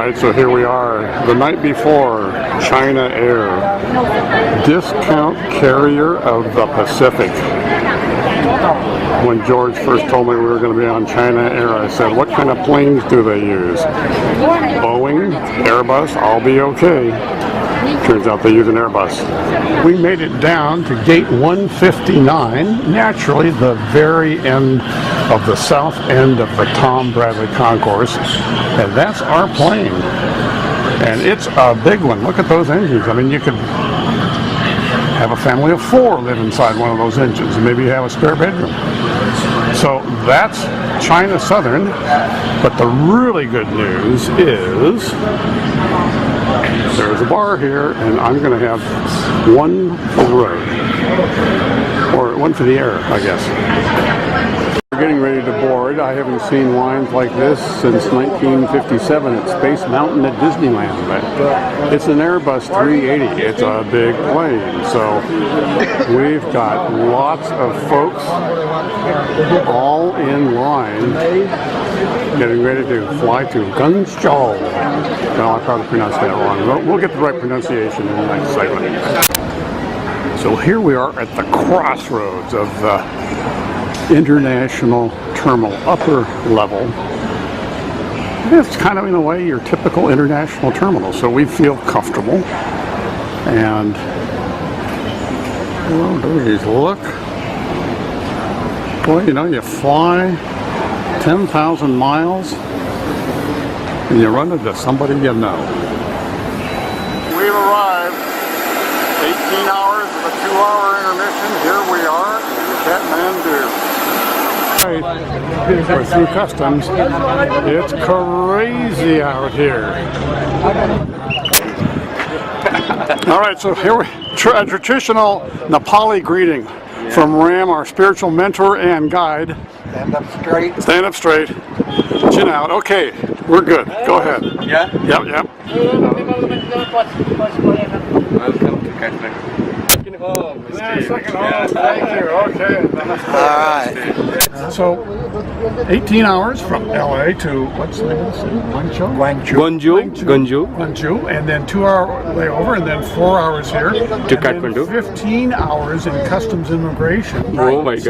Alright, so here we are, the night before, China Air, discount carrier of the Pacific. When George first told me we were going to be on China Air, I said, what kind of planes do they use? Boeing, Airbus, I'll be okay. Turns out they use an Airbus. We made it down to gate 159, naturally the very end of the south end of the Tom Bradley Concourse, and that's our plane. And it's a big one. Look at those engines. I mean, you could have a family of 4 live inside one of those engines, and maybe you have a spare bedroom. So that's China Southern, but the really good news is there's a bar here, and I'm going to have one for the road, or one for the air, I guess. We're getting ready to board. I haven't seen lines like this since 1957 at Space Mountain at Disneyland, but it's an Airbus 380. It's a big plane, so we've got lots of folks all in line getting ready to fly to Guangzhou. No, I probably pronounced that wrong. We'll get the right pronunciation in the next segment. So here we are at the crossroads of the International Terminal, upper level. It's kind of, in a way, your typical international terminal, so we feel comfortable. And oh, geez, look. Boy, you know, you fly 10,000 miles and you run into somebody you know. We've arrived. 18 hours of a 2-hour intermission. Here we are in Kathmandu. We're through customs. It's crazy out here. All right, so here we a traditional Nepali greeting from Ram, our spiritual mentor and guide. Stand up straight. Stand up straight. Chin out. Okay, we're good. Go ahead. Yeah? Yep. Welcome to Kathmandu. Second home. Thank you. Okay. All right. So, 18 hours from LA to, what's the name of the city? Guangzhou, and then 2-hour layover, and then 4 hours here. To Kathmandu. 15 hours in customs immigration. Right. Oh my God.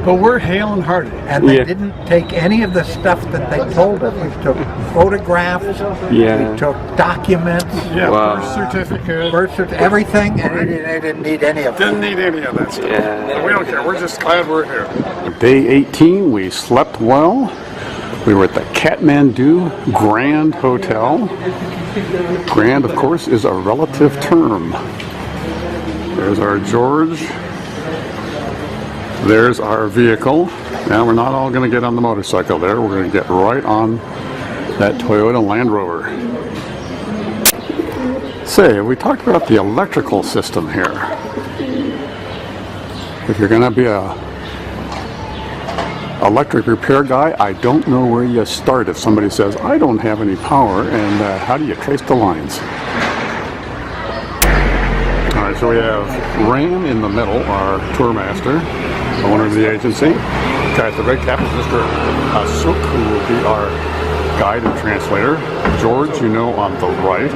So we're hale and hearty. And they didn't take any of the stuff that they told us. We took photographs, we took documents, birth certificate, everything, and they didn't need any of it. Didn't need any of that stuff. Yeah. We don't care. We're just glad we're here. Day 18, we slept well. We were at the Kathmandu Grand Hotel. Grand, of course, is a relative term. There's our George. There's our vehicle. Now we're not all going to get on the motorcycle there. We're going to get right on that Toyota Land Rover. Say, we talked about the electrical system here. If you're going to be a electric repair guy, I don't know where you start if somebody says, I don't have any power, and how do you trace the lines? Alright, so we have Ram in the middle, our tour master, owner of the agency. Guy at the red cap is Mr. Asuk, who will be our guide and translator. George, you know, on the right.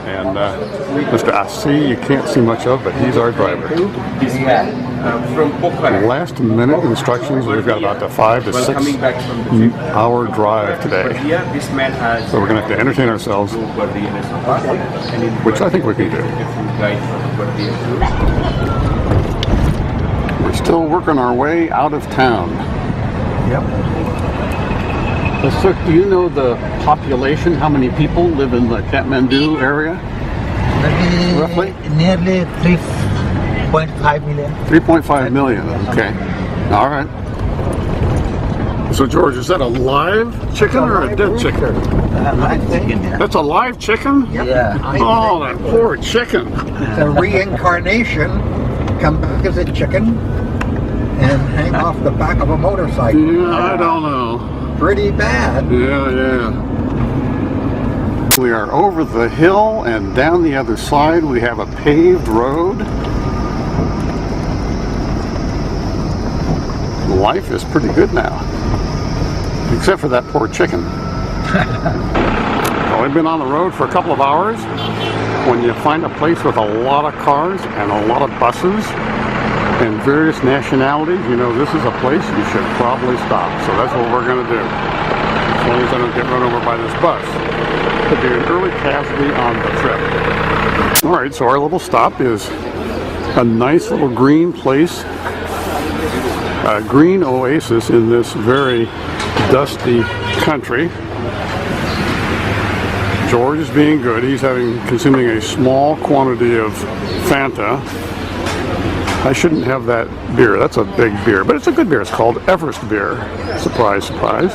And Mr. Asi, you can't see much of, but he's our driver. Last minute instructions, we've got about a 5 to 6 hour drive today. So we're going to have to entertain ourselves, which I think we can do. We're still working our way out of town. Yep. So, do you know the population? How many people live in the Kathmandu area? Roughly? Nearly 3.5 million. 3.5 million, okay. All right. So, George, is that a live chicken or a dead chicken? Live chicken. That's a live chicken? Yep. Yeah. Oh, that poor chicken. It's a reincarnation. Come back as a chicken and hang off the back of a motorcycle. Yeah, I don't know. Pretty bad. Yeah. We are over the hill and down the other side. We have a paved road. Life is pretty good now. Except for that poor chicken. Well, we've been on the road for a couple of hours. When you find a place with a lot of cars and a lot of buses and various nationalities, you know this is a place you should probably stop. So that's what we're going to do. As long as I don't get run over by this bus. Could be an early casualty on the trip. Alright, so our little stop is a nice little green place. A green oasis in this very dusty country. George is being good. He's consuming a small quantity of Fanta. I shouldn't have that beer. That's a big beer, but it's a good beer. It's called Everest beer. Surprise, surprise.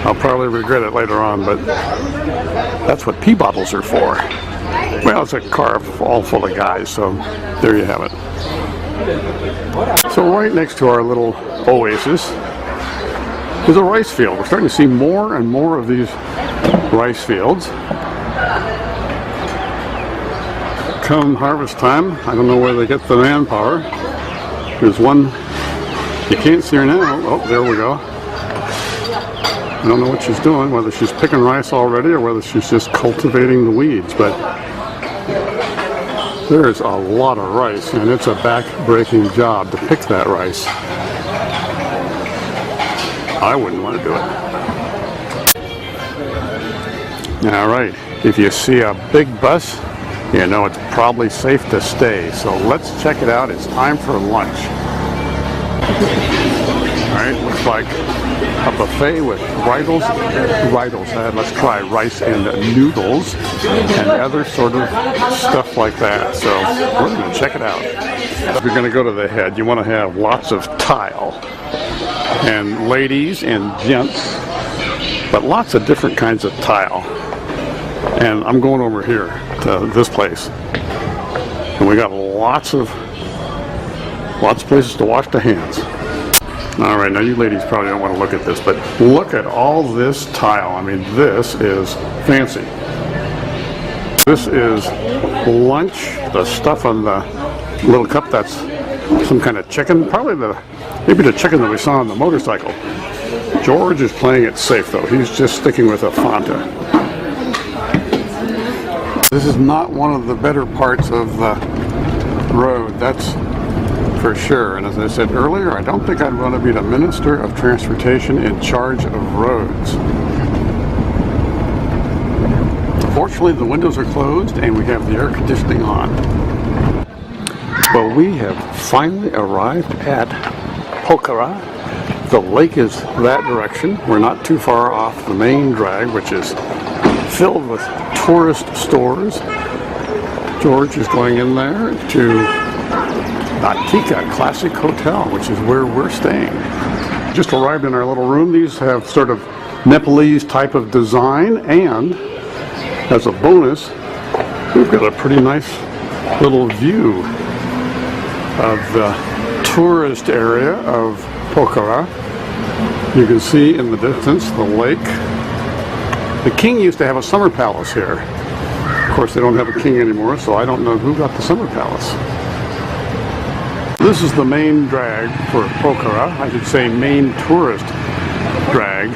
I'll probably regret it later on, but that's what pee bottles are for. Well, it's a car all full of guys, so there you have it. So right next to our little oasis is a rice field. We're starting to see more and more of these rice fields. Come harvest time, I don't know where they get the manpower. There's one, you can't see her now. Oh, there we go. I don't know what she's doing, whether she's picking rice already or whether she's just cultivating the weeds, but there's a lot of rice, and it's a back-breaking job to pick that rice. I wouldn't want to do it. All right, if you see a big bus, you know it's probably safe to stay. So let's check it out. It's time for lunch. All right, looks like a buffet with let's try rice and noodles and other sort of stuff like that. So we're going to check it out. If you're going to go to the head, you want to have lots of tile and ladies and gents, but lots of different kinds of tile. And I'm going over here to this place, and we got lots of places to wash the hands. All right, now you ladies probably don't want to look at this, but look at all this tile. I mean, this is fancy. This is lunch, the stuff on the little cup, that's some kind of chicken, maybe the chicken that we saw on the motorcycle. George is playing it safe though. He's just sticking with a Fanta. This is not one of the better parts of the road, that's for sure. And as I said earlier, I don't think I'd want to be the Minister of Transportation in charge of roads. Fortunately, the windows are closed and we have the air conditioning on. Well, we have finally arrived at Pokhara. The lake is that direction. We're not too far off the main drag, which is filled with tourist stores. George is going in there to Atika Classic Hotel, which is where we're staying. Just arrived in our little room. These have sort of Nepalese type of design, and as a bonus, we've got a pretty nice little view of the tourist area of Pokhara. You can see in the distance the lake. The king used to have a summer palace here. Of course, they don't have a king anymore, so I don't know who got the summer palace. This is the main drag for Pokhara. I should say main tourist drag.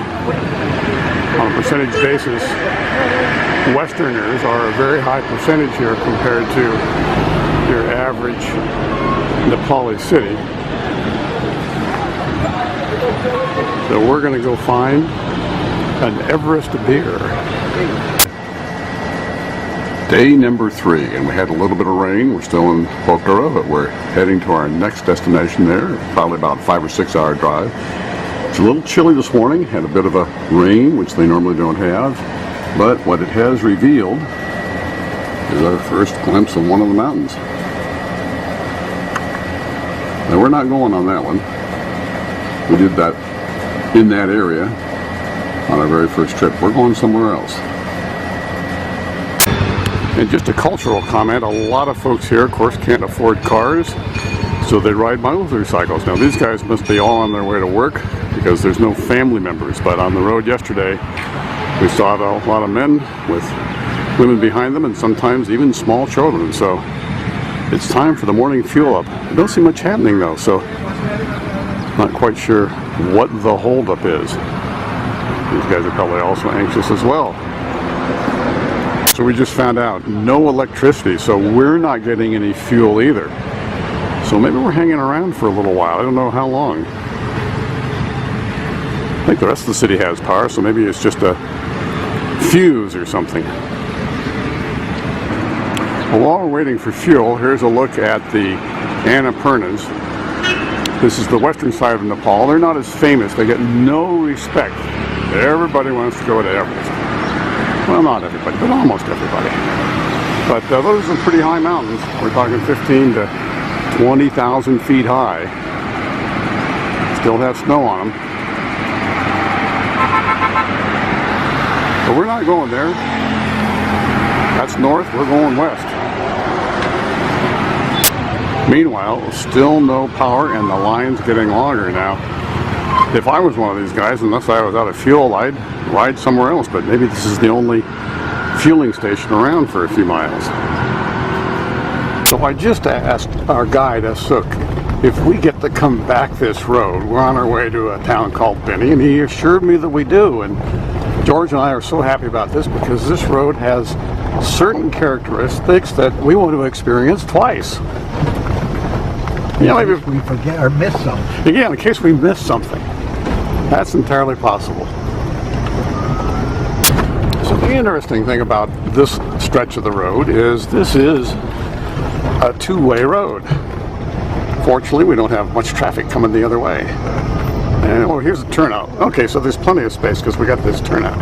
On a percentage basis, Westerners are a very high percentage here compared to your average Nepali city. So we're going to go find an Everest beer. Day number 3, and we had a little bit of rain. We're still in Pokhara, but we're heading to our next destination there. Probably about 5 or 6 hour drive. It's a little chilly this morning. Had a bit of a rain, which they normally don't have. But what it has revealed is our first glimpse of one of the mountains. Now we're not going on that one. We did that in that area on our very first trip. We're going somewhere else. And just a cultural comment, a lot of folks here, of course, can't afford cars, so they ride motorcycles. Now these guys must be all on their way to work because there's no family members, but on the road yesterday we saw a lot of men with women behind them and sometimes even small children. So it's time for the morning fuel up. I don't see much happening though, so not quite sure what the holdup is. These guys are probably also anxious as well. So we just found out no electricity, so we're not getting any fuel either. So maybe we're hanging around for a little while. I don't know how long. I think the rest of the city has power, so maybe it's just a fuse or something. Well, while we're waiting for fuel, here's a look at the Annapurnas. This is the western side of Nepal. They're not as famous. They get no respect. Everybody wants to go to Everest. Well, not everybody, but almost everybody. But those are pretty high mountains. We're talking 15 to 20,000 feet high. Still have snow on them. But we're not going there. That's north, we're going west. Meanwhile, still no power and the line's getting longer now. If I was one of these guys, unless I was out of fuel, I'd ride somewhere else, but maybe this is the only fueling station around for a few miles. So I just asked our guide, Asuk, if we get to come back this road. We're on our way to a town called Benny, and he assured me that we do. And George and I are so happy about this because this road has certain characteristics that we want to experience twice. Yeah, maybe we forget or miss something. Yeah, in case we miss something. That's entirely possible. So the interesting thing about this stretch of the road is this is a two-way road. Fortunately, we don't have much traffic coming the other way. And oh, here's a turnout. Okay, so there's plenty of space because we got this turnout.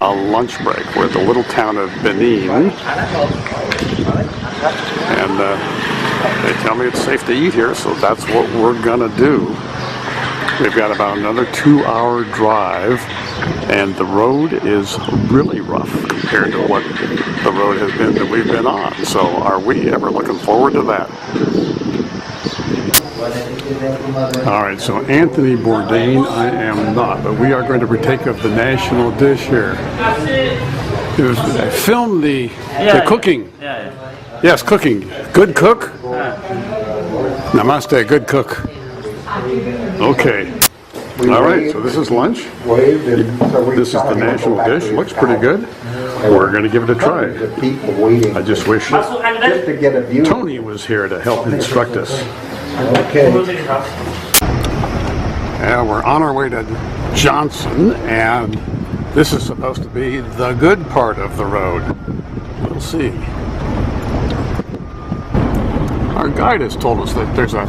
A lunch break. We're at the little town of Benin. And they tell me it's safe to eat here, so that's what we're gonna do. We've got about another 2-hour drive, and the road is really rough compared to what the road has been that we've been on. So are we ever looking forward to that? Alright, so Anthony Bourdain, I am not, but we are going to partake of the national dish here. I filmed the cooking. Yes, cooking. Good cook? Namaste, good cook. Okay. Alright, so this is lunch. This is the national dish. Looks pretty good. We're going to give it a try. I just wish Tony was here to help instruct us. Okay. Yeah, we're on our way to Johnson, and this is supposed to be the good part of the road. We'll see. Our guide has told us that there's a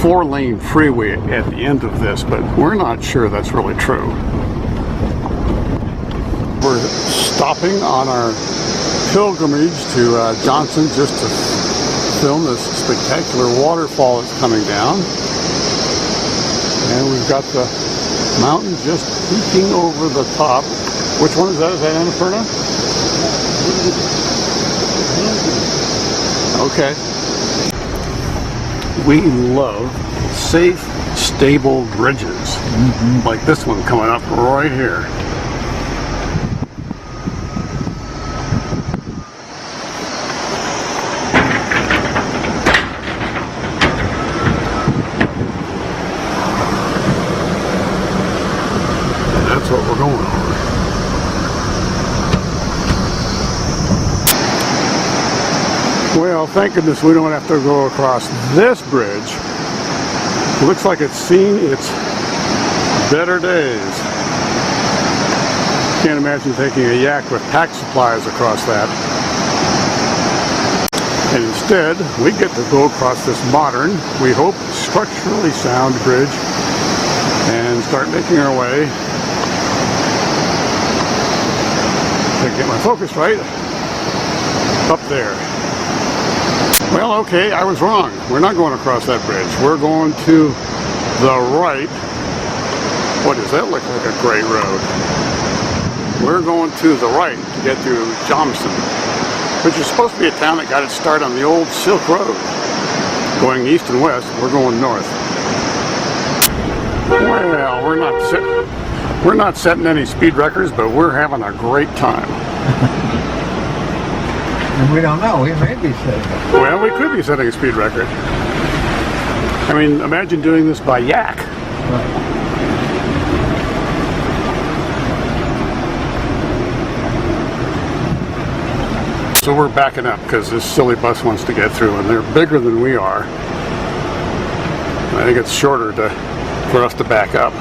4-lane freeway at the end of this, but we're not sure that's really true. We're stopping on our pilgrimage to Johnson just to film this spectacular waterfall that's coming down. And we've got the mountain just peeking over the top. Which one is that? Is that Annapurna? Okay. We love safe, stable bridges. Like this one coming up right here. What we're going over. Well, thank goodness we don't have to go across this bridge. It looks like it's seen its better days. Can't imagine taking a yak with pack supplies across that. And instead, we get to go across this modern, we hope, structurally sound bridge and start making our way. To get my focus right, up there. Well, okay, I was wrong. We're not going across that bridge. We're going to the right. What does that look like? A great road. We're going to the right to get to Johnson, which is supposed to be a town that got its start on the old Silk Road. Going east and west, we're going north. Well, we're not setting any speed records, but we're having a great time. And we don't know, we may be setting it. Well, we could be setting a speed record. I mean, imagine doing this by yak. Right. So we're backing up because this silly bus wants to get through, and they're bigger than we are. I think it's shorter for us to back up.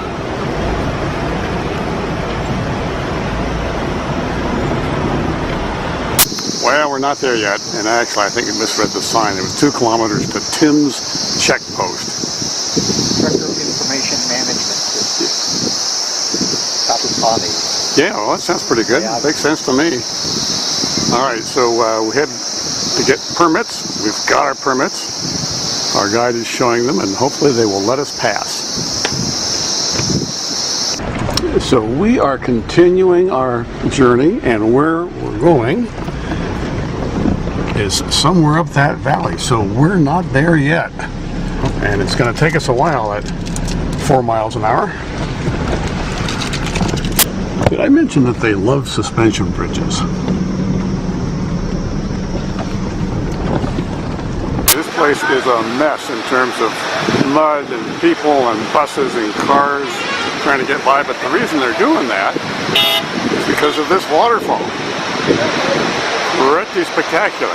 Well, we're not there yet, and actually I think I misread the sign. It was 2 kilometers to Tim's check post. Director of Information Management. Yeah, well, that sounds pretty good. Yeah. Makes sense to me. All right, so we had to get permits. We've got our permits. Our guide is showing them, and hopefully they will let us pass. So we are continuing our journey, and where we're going is somewhere up that valley. So we're not there yet, and it's going to take us a while at 4 miles an hour. Did I mention that they love suspension bridges? This place is a mess in terms of mud and people and buses and cars trying to get by, but the reason they're doing that is because of this waterfall. Pretty spectacular.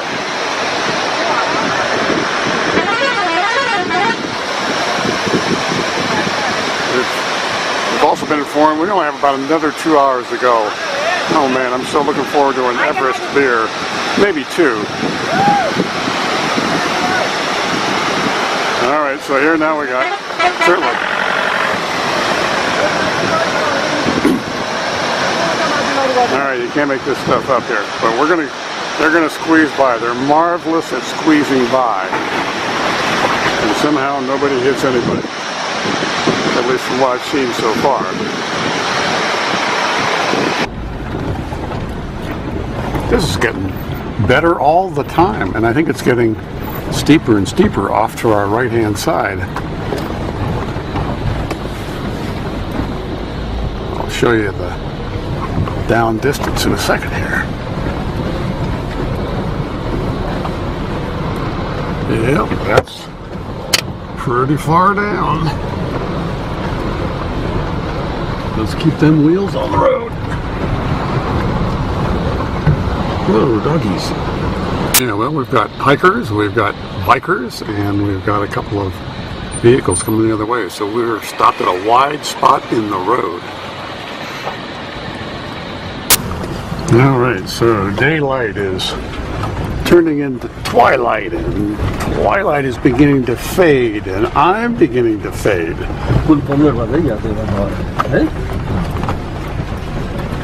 We've also been informed we only have about another 2 hours to go. Oh man, I'm so looking forward to an Everest beer. Maybe 2. Alright, so here now we got, certainly. Alright, you can't make this stuff up here, but they're gonna squeeze by. They're marvelous at squeezing by. And somehow nobody hits anybody. At least from what I've seen so far. This is getting better all the time, and I think it's getting steeper and steeper off to our right-hand side. I'll show you the down distance in a second here. Yep, that's pretty far down. Let's keep them wheels on the road. Whoa, doggies. Yeah, well, we've got hikers, we've got bikers, and we've got a couple of vehicles coming the other way. So we're stopped at a wide spot in the road. All right, so daylight is turning into twilight, and twilight is beginning to fade, and I'm beginning to fade.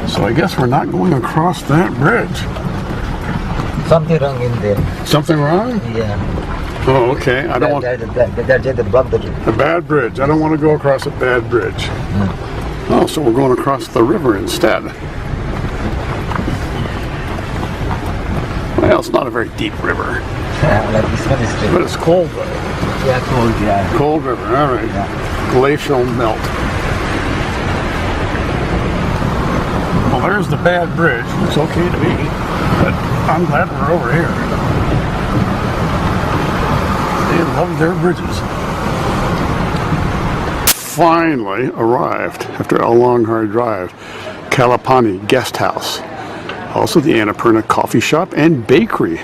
So I guess we're not going across that bridge. Something wrong in there. Something wrong? Yeah. Oh, okay. I don't want a bad bridge. I don't want to go across a bad bridge. Oh, so we're going across the river instead. Well, it's not a very deep river. Like this one is But it's cold though. Yeah, cold, yeah. Cold river, all right. Yeah. Glacial melt. Well, there's the bad bridge. It's okay to me, but I'm glad we're over here. They love their bridges. Finally arrived after a long, hard drive. Kalapani Guest House. Also the Annapurna Coffee Shop and Bakery.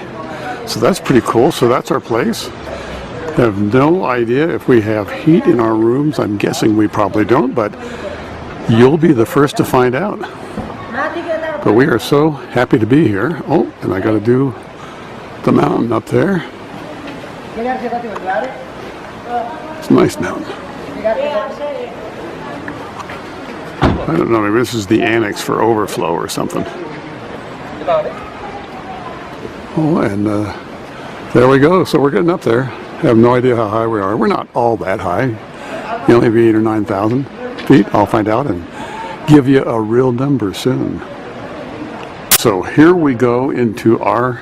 So that's pretty cool. So that's our place. I have no idea if we have heat in our rooms. I'm guessing we probably don't, but you'll be the first to find out. But we are so happy to be here. Oh, and I got to do the mountain up there. It's a nice mountain. I don't know, maybe this is the annex for overflow or something. Oh, and there we go. So we're getting up there. I have no idea how high we are. We're not all that high. Maybe 8,000 or 9,000 feet. I'll find out and give you a real number soon. So here we go into our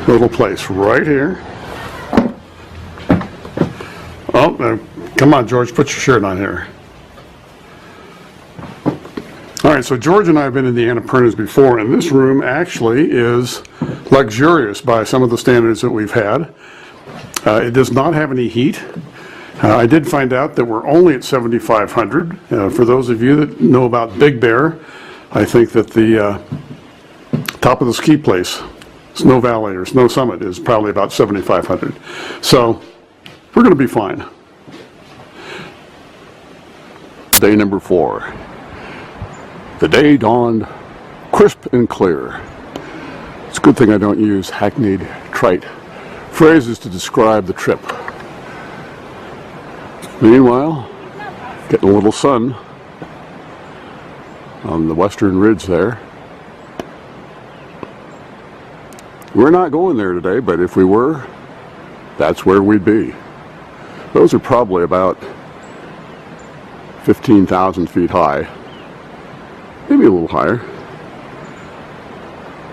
little place right here. Oh, come on, George, put your shirt on here. All right, so George and I have been in the Annapurnas before, and this room actually is luxurious by some of the standards that we've had. It does not have any heat. I did find out that we're only at 7,500. For those of you that know about Big Bear, I think that the Top of the ski place, Snow Valley or Snow Summit, is probably about 7,500. So we're going to be fine. Day number 4. The day dawned crisp and clear. It's a good thing I don't use hackneyed, trite phrases to describe the trip. Meanwhile, getting a little sun on the western ridge there. We're not going there today, but if we were, that's where we'd be. Those are probably about 15,000 feet high, maybe a little higher.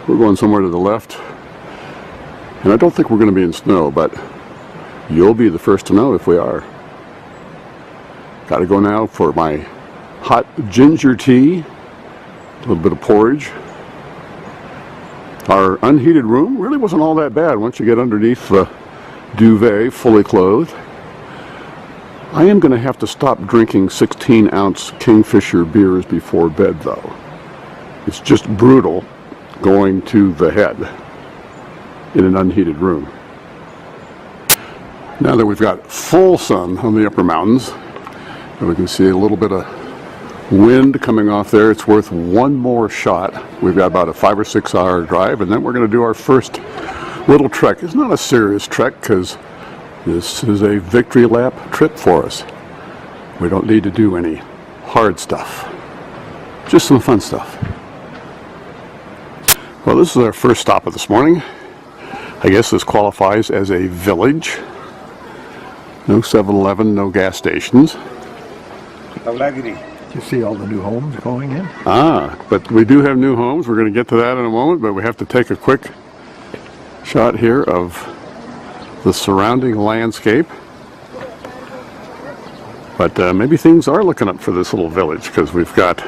We're going somewhere to the left, and I don't think we're going to be in snow, but you'll be the first to know if we are. Got to go now for my hot ginger tea, a little bit of porridge. Our unheated room really wasn't all that bad once you get underneath the duvet, fully clothed. I am going to have to stop drinking 16-ounce Kingfisher beers before bed, though. It's just brutal going to the head in an unheated room. Now that we've got full sun on the upper mountains, and we can see a little bit of wind coming off there, it's worth one more shot. We've got about a 5 or 6 hour drive, and then we're going to do our first little trek. It's not a serious trek because this is a victory lap trip for us. We don't need to do any hard stuff, just some fun stuff. Well, this is our first stop of this morning. I guess this qualifies as a village. No 7-Eleven, no gas stations. You see all the new homes going in? But we do have new homes. We're going to get to that in a moment, but we have to take a quick shot here of the surrounding landscape. But maybe things are looking up for this little village because we've got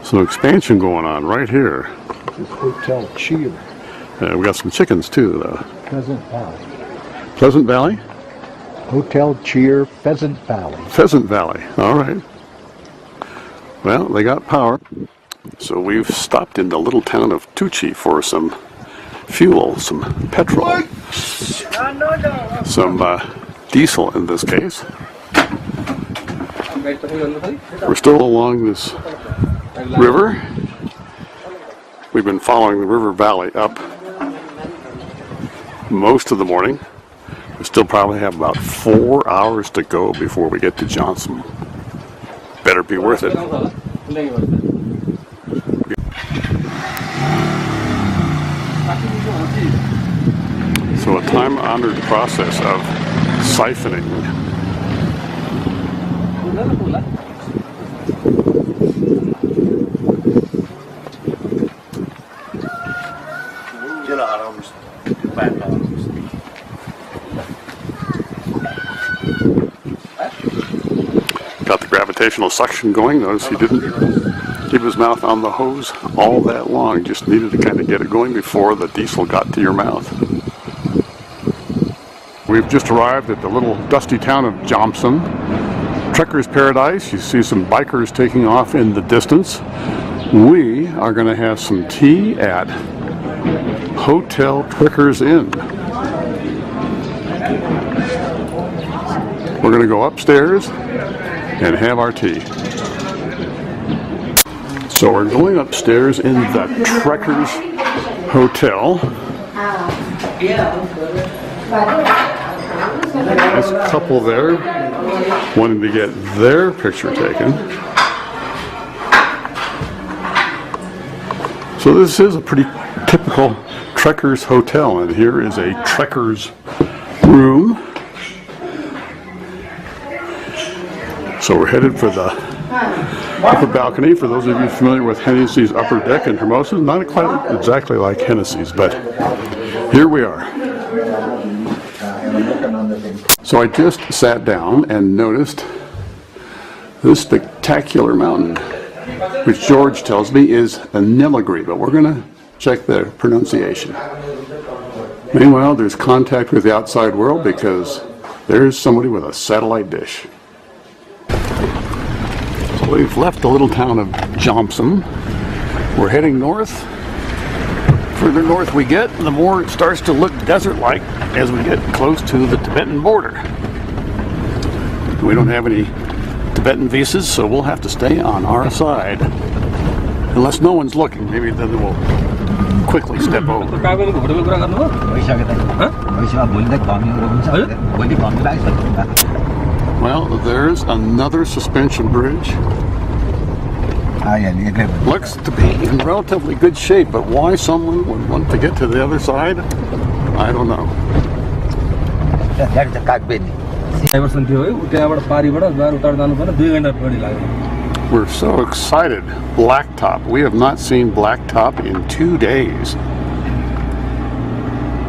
some expansion going on right here. Hotel Cheer. We got some chickens too, though. Pheasant Valley. Pleasant Valley? Hotel Cheer, Pheasant Valley. Pheasant Valley, all right. Well, they got power. So we've stopped in the little town of Tucci for some fuel, some petrol, some diesel in this case. We're still along this river. We've been following the river valley up most of the morning. We still probably have about 4 hours to go before we get to Johnson. Better be worth it. So a time-honored process of siphoning. Got the gravitational suction going. Notice he didn't keep his mouth on the hose all that long. Just needed to kind of get it going before the diesel got to your mouth. We've just arrived at the little dusty town of Johnson. Trekker's paradise. You see some bikers taking off in the distance. We are going to have some tea at Hotel Trekker's Inn. We're going to go upstairs and have our tea. So we're going upstairs in the Trekker's Hotel. Nice couple there, wanting to get their picture taken. So this is a pretty typical Trekker's hotel, and here is a Trekker's room. So we're headed for the upper balcony. For those of you familiar with Hennessy's upper deck in Hermosa, not quite exactly like Hennessy's, but here we are. So I just sat down and noticed this spectacular mountain, which George tells me is a Nilagiri, but we're going to check the pronunciation. Meanwhile, there's contact with the outside world because there's somebody with a satellite dish. So we've left the little town of Johnson. We're heading north Further north we get, the more it starts to look desert-like as we get close to the Tibetan border. We don't have any Tibetan visas, so we'll have to stay on our side. Unless no one's looking, maybe then we'll quickly step over. Well, there's another suspension bridge. Looks to be in relatively good shape, but why someone would want to get to the other side, I don't know. We're so excited. Blacktop. We have not seen blacktop in 2 days.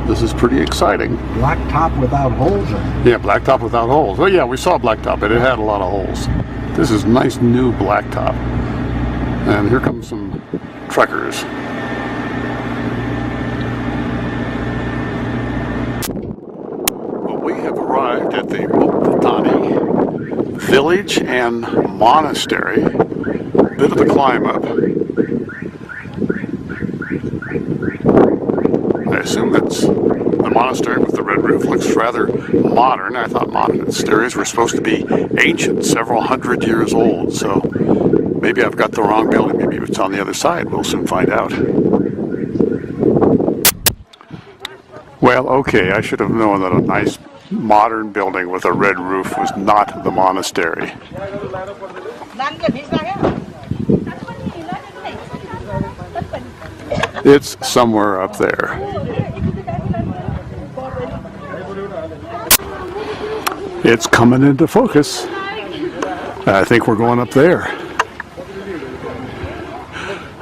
This is pretty exciting. Blacktop without holes in it. Yeah, blacktop without holes. Well, yeah, we saw blacktop, but it had a lot of holes. This is nice new blacktop. And here come some truckers. Well, we have arrived at the Muktatani village and monastery. Bit of a climb up. I assume that's the monastery with the red roof. Looks rather modern. I thought monasteries were supposed to be ancient, several hundred years old. So maybe I've got the wrong building. Maybe it's on the other side. We'll soon find out. Well, okay, I should have known that a nice modern building with a red roof was not the monastery. It's somewhere up there. It's coming into focus. I think we're going up there.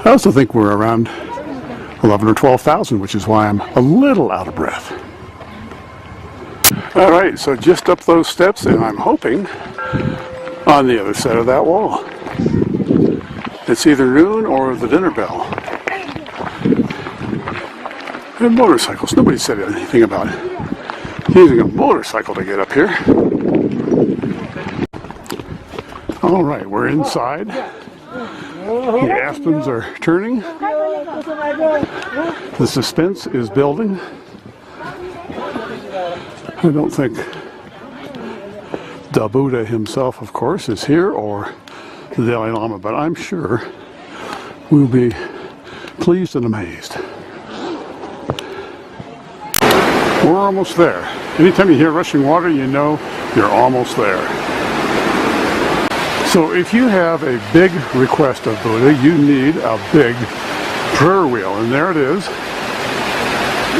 I also think we're around 11 or 12,000, which is why I'm a little out of breath. All right, so just up those steps, and I'm hoping on the other side of that wall. It's either noon or the dinner bell. And motorcycles. Nobody said anything about using a motorcycle to get up here. All right, we're inside. The aspens are turning. The suspense is building. I don't think the Buddha himself, of course, is here, or the Dalai Lama, but I'm sure we'll be pleased and amazed. We're almost there. Anytime you hear rushing water, you know you're almost there. So if you have a big request of Buddha, you need a big prayer wheel, and there it is,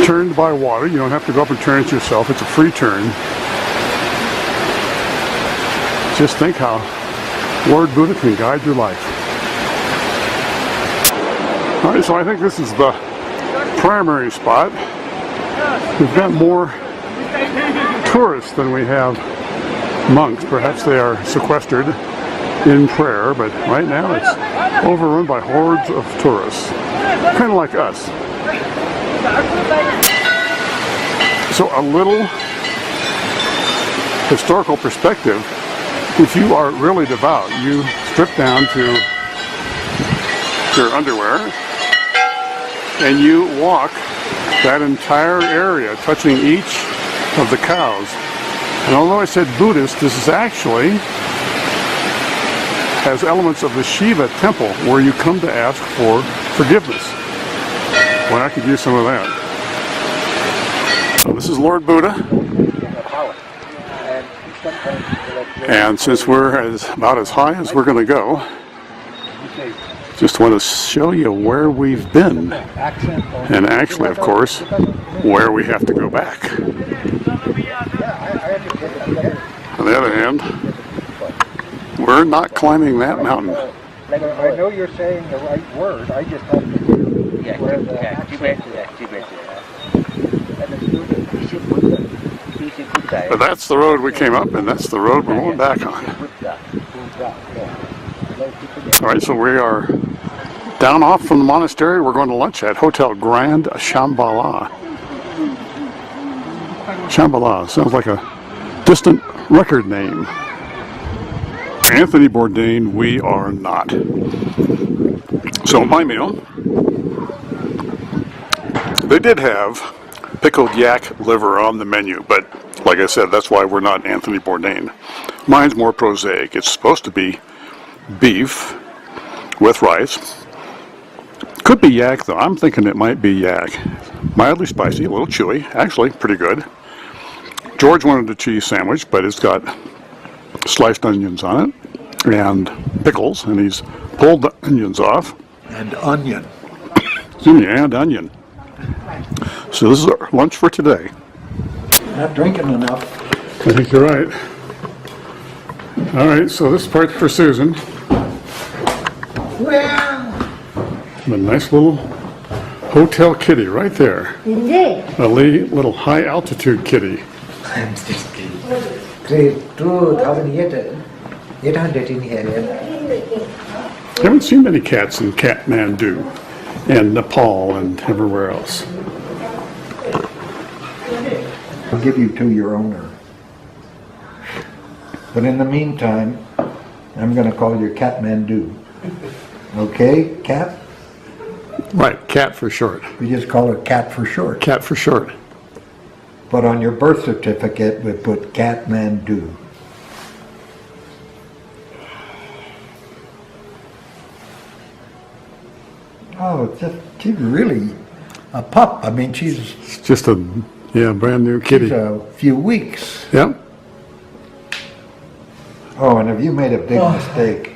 turned by water. You don't have to go up and turn it yourself. It's a free turn. Just think how Lord Buddha can guide your life. All right, so I think this is the primary spot. We've got more tourists than we have monks. Perhaps they are sequestered in prayer, but right now it's overrun by hordes of tourists, kind of like us. So a little historical perspective: if you are really devout, you strip down to your underwear and you walk that entire area, touching each of the cows. And although I said Buddhist, this is actually has elements of the Shiva temple, where you come to ask for forgiveness. Well, I could use some of that. So this is Lord Buddha. And since we're about as high as we're going to go, just want to show you where we've been. And actually, of course, where we have to go back. On the other hand, we're not climbing that mountain. I know you're saying the right word. I just have to do where the accent is. But that's the road we came up, and that's the road we're going back on. All right, so we are down off from the monastery. We're going to lunch at Hotel Grand Shambhala. Shambhala sounds like a distant record name. Anthony Bourdain, we are not. So my meal They did have pickled yak liver on the menu, but like I said, that's why we're not Anthony Bourdain. Mine's more prosaic. It's supposed to be beef with rice. Could be yak though. I'm thinking it might be yak. Mildly spicy, a little chewy. Actually, pretty good. George wanted a cheese sandwich, but it's got sliced onions on it and pickles, and he's pulled the onions off. And onion. Excuse me, and onion. So this is our lunch for today. Not drinking enough. I think you're right. All right, so this part's for Susan. Well, A nice little hotel kitty right there. A little high altitude kitty. I'm just kidding. Great, 2,800 in here. Haven't seen many cats in Kathmandu and Nepal and everywhere else. I'll give you to your owner. But in the meantime, I'm going to call you Kathmandu. Okay, Cat? Right, cat for short. We just call her Cat for short. Cat for short. But on your birth certificate, we put Kathmandu. Oh, she's really a pup. I mean, she's It's just a brand new kitty. a few weeks. Yep. Oh, and have you made a big mistake?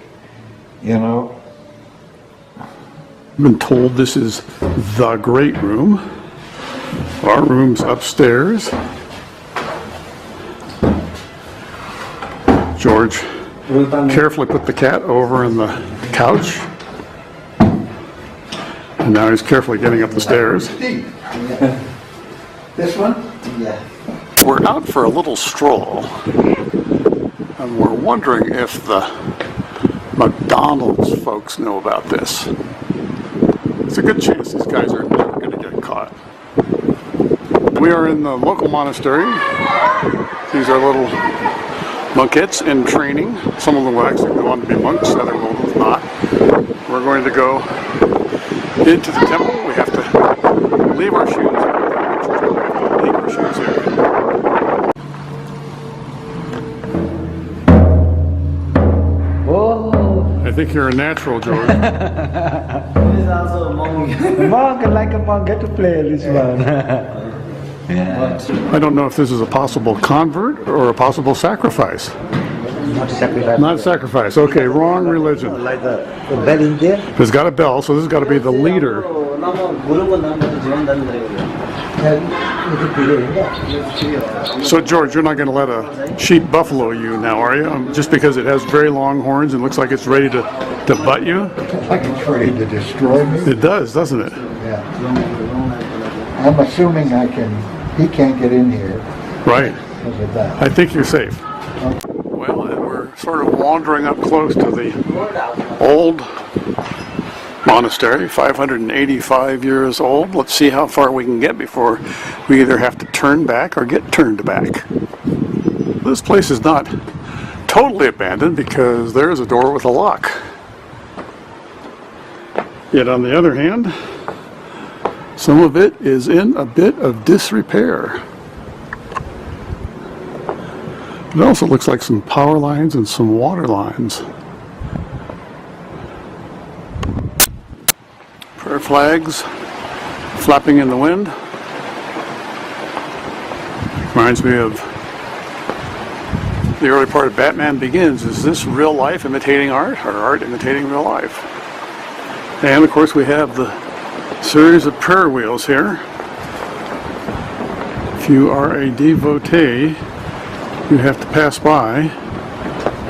You know, I've been told this is the great room. Our room's upstairs. George carefully put the cat over in the couch. And now he's carefully getting up the stairs. This one? Yeah. We're out for a little stroll. And we're wondering if the McDonald's folks know about this. It's a good chance these guys are never going to get caught. We are in the local monastery. These are little monkettes in training. Some of them will actually go on to be monks, other will not. We're going to go into the temple. We have to leave our shoes here. Leave our shoes here. Oh, I think you're a natural, George. this is also a monk. Monk, like a monk, get to play this one. I don't know if this is a possible convert or a possible sacrifice. Not sacrifice. Not sacrifice. Okay, wrong religion. Like the bell in there. It's got a bell, so this has got to be the leader. So George, you're not going to let a sheep buffalo you now, are you? Just because it has very long horns and looks like it's ready to butt you? Like it's ready to destroy me? It does, doesn't it? Yeah. I'm assuming he can't get in here Right. because of that. I think you're safe. Well, and we're sort of wandering up close to the old monastery, 585 years old. Let's see how far we can get before we either have to turn back or get turned back. This place is not totally abandoned because there is a door with a lock. Yet on the other hand, some of it is in a bit of disrepair. It also looks like some power lines and some water lines. Prayer flags flapping in the wind. Reminds me of the early part of Batman Begins. Is this real life imitating art or art imitating real life? And of course we have the series of prayer wheels here. If you are a devotee, you have to pass by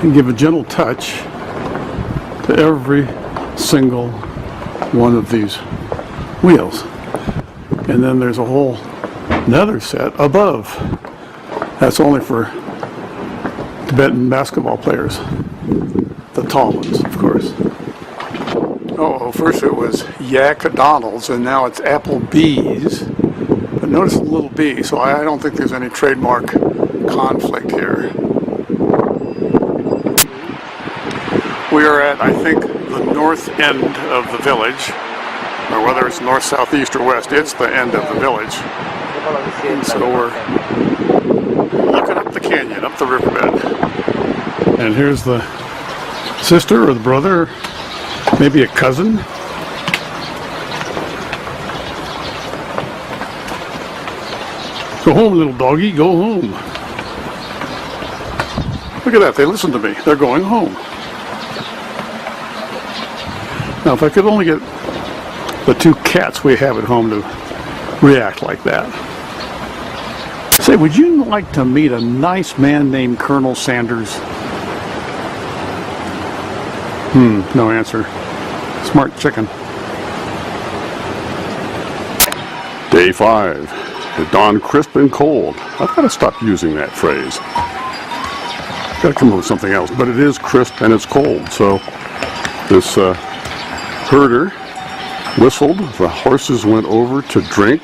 and give a gentle touch to every single one of these wheels. And then there's a whole another set above. That's only for Tibetan basketball players. The tall ones, of course. Oh, first it was Yak-a-Donald's and now it's Applebee's. But notice the little B, so I don't think there's any trademark conflict here. We are at, I think, the north end of the village. or whether it's north, south, east, or west, it's the end of the village. And so we're looking up the canyon, up the riverbed. And here's the sister or the brother, maybe a cousin. Go home, little doggy, go home. Look at that, they listen to me. They're going home. Now, if I could only get the two cats we have at home to react like that. Say, would you like to meet a nice man named Colonel Sanders? No answer. Smart chicken. Day 5. It dawned crisp and cold. I've got to stop using that phrase. Got to come up with something else. But it is crisp and it's cold. So this herder whistled. The horses went over to drink.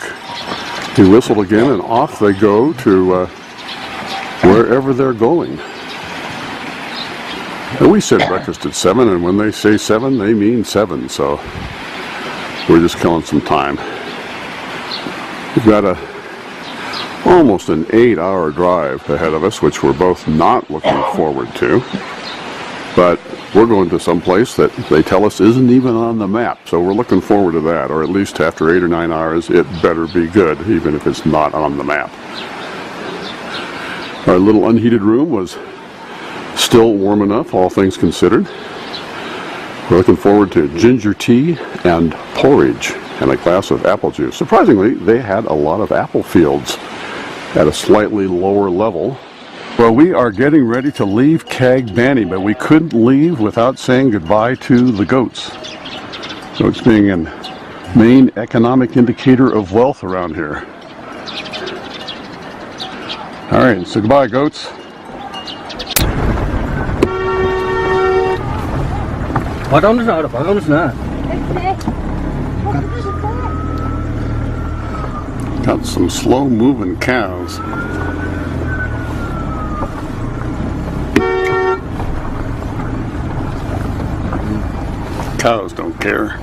He whistled again, and off they go to wherever they're going. And we said breakfast at 7, and when they say 7, they mean 7. So we're just killing some time. We've got almost an 8-hour drive ahead of us, which we're both not looking forward to. But we're going to some place that they tell us isn't even on the map. So we're looking forward to that, or at least after 8 or 9 hours, it better be good, even if it's not on the map. Our little unheated room was still warm enough, all things considered. We're looking forward to ginger tea and porridge and a glass of apple juice. Surprisingly, they had a lot of apple fields at a slightly lower level. Well, we are getting ready to leave Kagbani, but we couldn't leave without saying goodbye to the goats. Goats being a main economic indicator of wealth around here. All right, so goodbye, goats. Got some slow-moving cows. Cows don't care.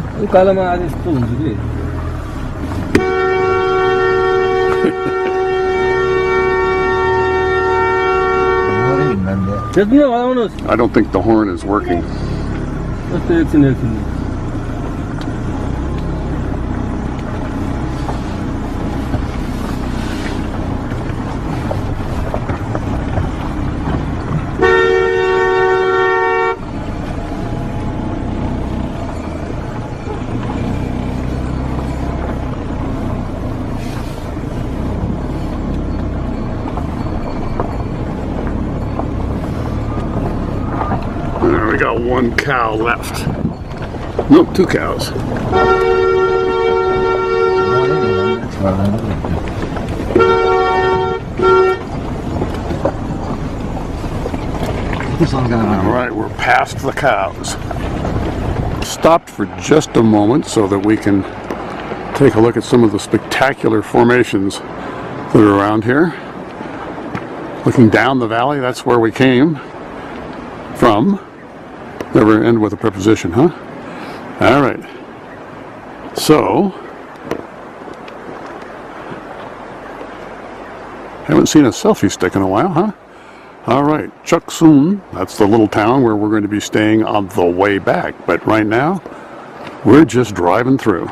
I don't think the horn is working. We got one cow left. Nope, 2 cows. Alright, we're past the cows. Stopped for just a moment so that we can take a look at some of the spectacular formations that are around here. Looking down the valley, that's where we came from. Never end with a preposition, huh? All right. So, haven't seen a selfie stick in a while, huh? All right, Chuksun, that's the little town where we're going to be staying on the way back. But right now, we're just driving through.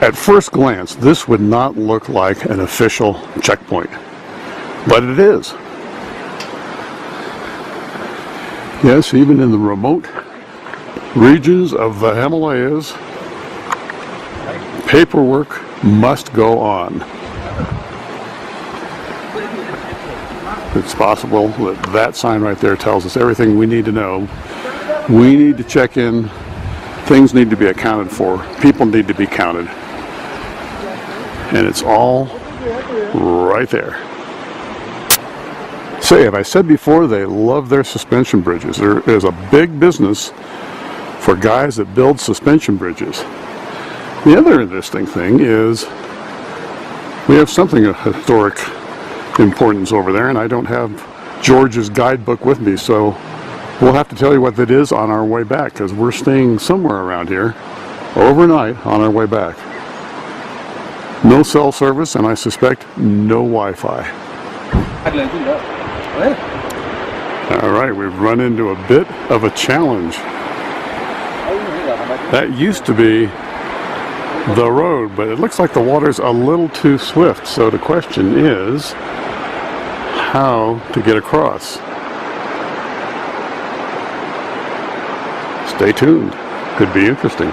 At first glance, this would not look like an official checkpoint, but it is. Yes, even in the remote regions of the Himalayas, paperwork must go on. It's possible that that sign right there tells us everything we need to know. We need to check in. Things need to be accounted for. People need to be counted. And it's all right there. Say, have I said before, they love their suspension bridges. There is a big business for guys that build suspension bridges. The other interesting thing is we have something of historic importance over there, and I don't have George's guidebook with me, so we'll have to tell you what that is on our way back, because we're staying somewhere around here overnight on our way back. No cell service, and I suspect no Wi-Fi. All right, we've run into a bit of a challenge. That used to be the road, but it looks like the water's a little too swift. So the question is how to get across. Stay tuned. Could be interesting.